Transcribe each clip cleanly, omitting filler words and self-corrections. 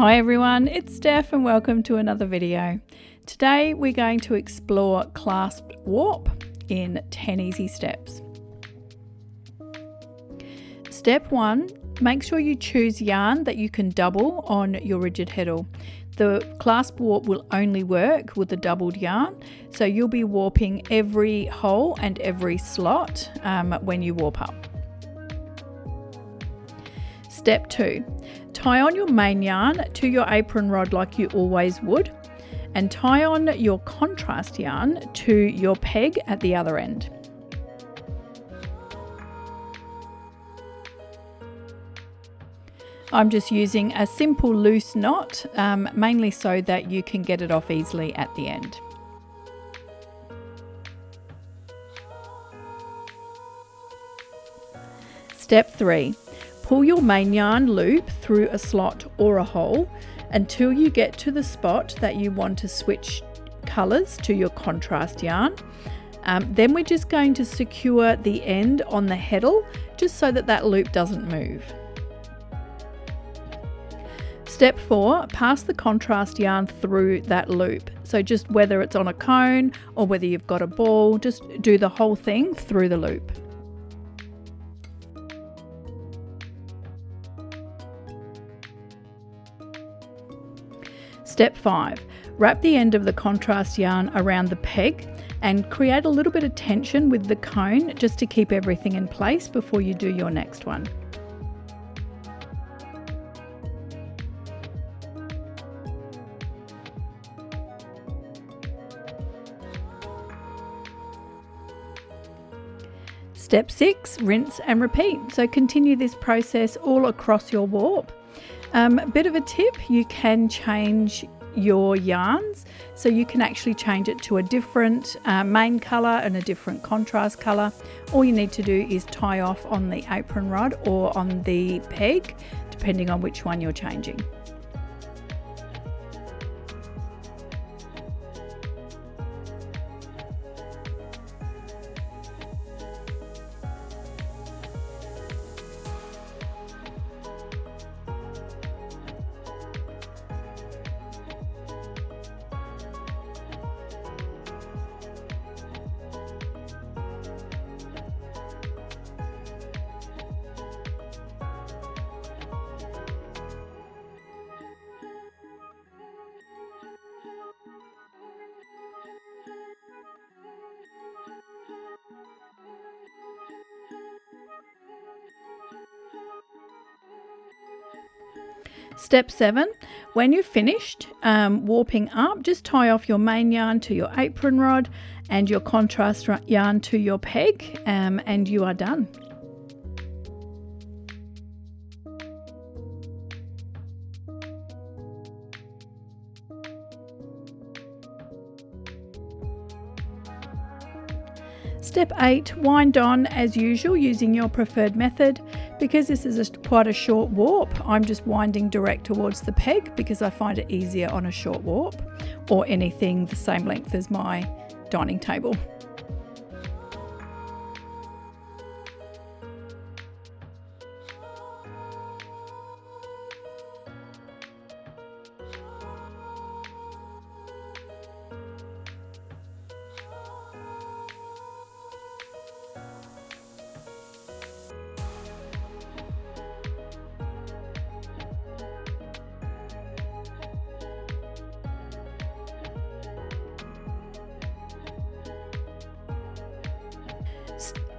Hi everyone, it's Steph and welcome to another video. Today we're going to explore clasped warp in 10 easy steps. Step 1, make sure you choose yarn that you can double on your rigid heddle. The clasp warp will only work with the doubled yarn, so you'll be warping every hole and every slot when you warp up. Step 2, tie on your main yarn to your apron rod like you always would, and tie on your contrast yarn to your peg at the other end. I'm just using a simple loose knot, mainly so that you can get it off easily at the end. Step 3. Pull your main yarn loop through a slot or a hole until you get to the spot that you want to switch colours to your contrast yarn. Then we're just going to secure the end on the heddle just so that that loop doesn't move. Step 4, pass the contrast yarn through that loop. So just whether it's on a cone or whether you've got a ball, just do the whole thing through the loop. Step 5, wrap the end of the contrast yarn around the peg and create a little bit of tension with the cone just to keep everything in place before you do your next one. Step 6, rinse and repeat. So continue this process all across your warp. Bit of a tip, you can change your yarns, so you can actually change it to a different main colour and a different contrast colour. All you need to do is tie off on the apron rod or on the peg, depending on which one you're changing. Step 7, when you've finished warping up, just tie off your main yarn to your apron rod and your contrast yarn to your peg, and you are done. Step 8, wind on as usual using your preferred method. Because this is quite a short warp, I'm just winding direct towards the peg because I find it easier on a short warp or anything the same length as my dining table.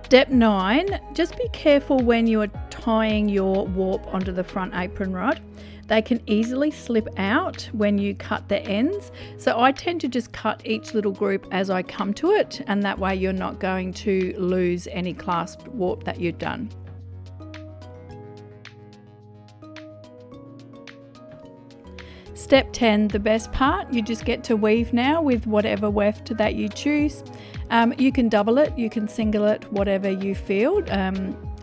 Step 9, just be careful when you are tying your warp onto the front apron rod. They can easily slip out when you cut the ends, so I tend to just cut each little group as I come to it, and that way you're not going to lose any clasped warp that you've done. Step 10, the best part, you just get to weave now with whatever weft that you choose. You can double it, you can single it, whatever you feel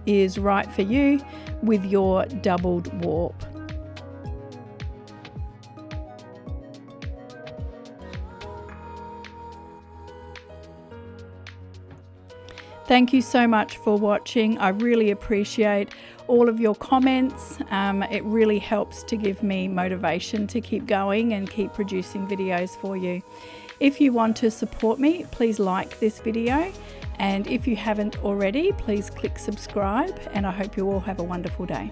is right for you with your doubled warp. Thank you so much for watching. I really appreciate all of your comments. It really helps to give me motivation to keep going and keep producing videos for you. If you want to support me, please like this video. And if you haven't already, please click subscribe, and I hope you all have a wonderful day.